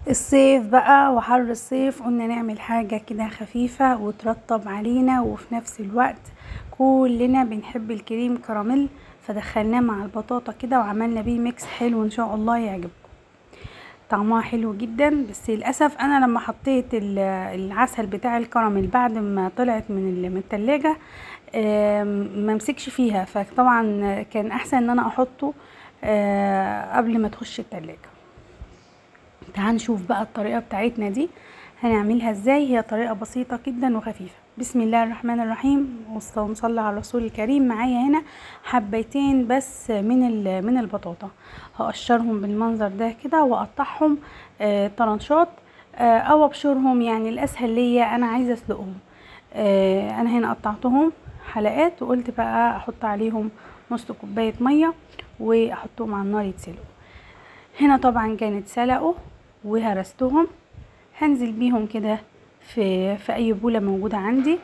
الصيف بقى وحر الصيف، قلنا نعمل حاجة كده خفيفة وترطب علينا، وفي نفس الوقت كلنا بنحب الكريم كراميل، فدخلناه مع البطاطا كده وعملنا بيه ميكس حلو ان شاء الله يعجبكم. طعمها حلو جدا، بس للاسف انا لما حطيت العسل بتاع الكراميل بعد ما طلعت من التلاجة ما مسكش فيها، فطبعا كان احسن ان انا احطه قبل ما تخش التلاجة. تعال نشوف بقى الطريقة بتاعتنا دي هنعملها ازاي. هي طريقة بسيطة جدا وخفيفة. بسم الله الرحمن الرحيم، ونصلي على الرسول الكريم. معايا هنا حبيتين بس من البطاطا، هقشرهم بالمنظر ده كده واقطعهم طرنشات او ابشرهم، يعني الاسهل ليا. انا عايزه اسلقهم. انا هنا قطعتهم حلقات، وقلت بقى احط عليهم نص كوبايه ميه واحطهم على النار يتسلقوا. هنا طبعا كانت سلقوا وهرستهم. هنزل بيهم كده في اي بولة موجودة عندي.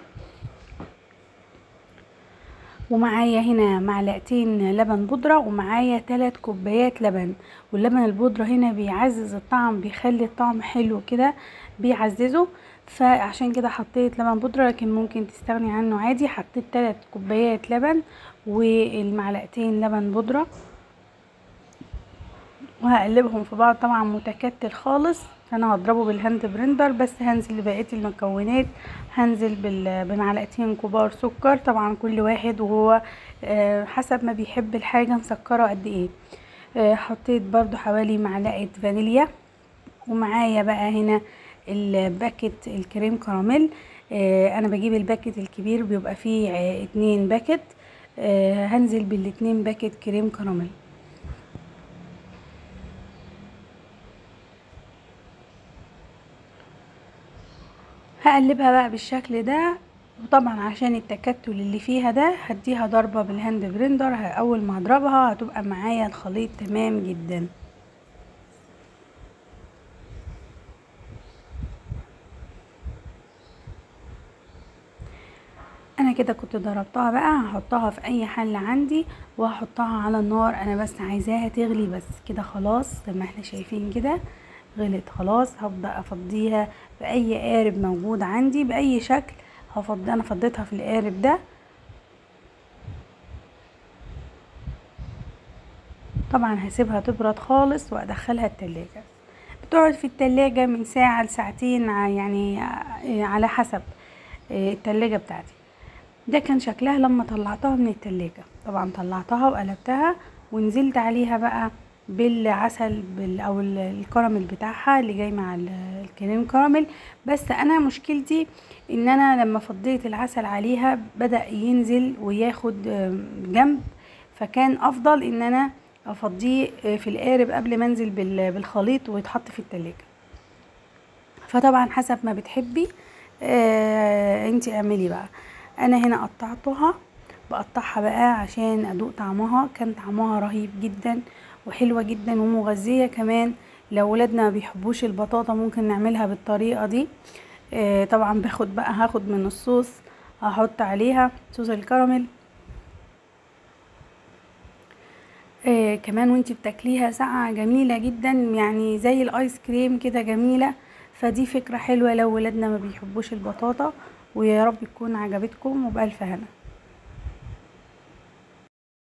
ومعايا هنا معلقتين لبن بودرة، ومعايا 3 كوبايات لبن. واللبن البودرة هنا بيعزز الطعم، بيخلي الطعم حلو كده، بيعززه. فعشان كده حطيت لبن بودرة، لكن ممكن تستغني عنه عادي. حطيت 3 كوبايات لبن والمعلقتين لبن بودرة، وهقلبهم في بعض طبعا متكتل خالص. انا هضربه بالهاند بريندر، بس هنزل ببقيه المكونات. هنزل بمعلقتين كبار سكر، طبعا كل واحد وهو حسب ما بيحب الحاجه مسكره قد ايه. حطيت برضو حوالي معلقه فانيليا. ومعايا بقى هنا الباكت الكريم كراميل. انا بجيب الباكت الكبير، بيبقى فيه 2 باكت. هنزل بالاتنين باكت كريم كراميل. هقلبها بقى بالشكل ده. وطبعا عشان التكتل اللي فيها ده هديها ضربة بالهاند بريندر. اول ما اضربها هتبقى معايا الخليط تمام جدا. انا كده كنت ضربتها بقى، هحطها في اي حلة عندي وهحطها على النار. انا بس عايزاها تغلي بس كده، خلاص زي ما احنا شايفين كده غلت خلاص. هبدأ افضيها باي قارب موجود عندي باي شكل. انا فضيتها في القارب ده. طبعا هسيبها تبرد خالص وادخلها التلاجة. بتقعد في التلاجة من ساعة لساعتين، يعني على حسب التلاجة بتاعتي. ده كان شكلها لما طلعتها من التلاجة. طبعا طلعتها وقلبتها ونزلت عليها بقى بالعسل او الكراميل بتاعها اللي جاي مع الكريم كراميل. بس انا مشكلتي ان انا لما فضيت العسل عليها بدأ ينزل وياخد جنب، فكان افضل ان انا افضيه في القارب قبل ما انزل بالخليط ويتحط في التلاجة. فطبعا حسب ما بتحبي انتي اعملي بقى. انا هنا قطعتها، بقطعها بقى عشان ادوق طعمها. كان طعمها رهيب جدا وحلوة جدا ومغذية كمان. لو ولادنا ما بيحبوش البطاطا ممكن نعملها بالطريقة دي. طبعا هاخد من الصوص، هحط عليها صوص الكراميل. كمان وانتي بتاكليها ساقعة جميلة جدا، يعني زي الايس كريم كده جميلة. فدي فكرة حلوة لو ولادنا ما بيحبوش البطاطا. ويا رب تكون عجبتكم وبألف هنا.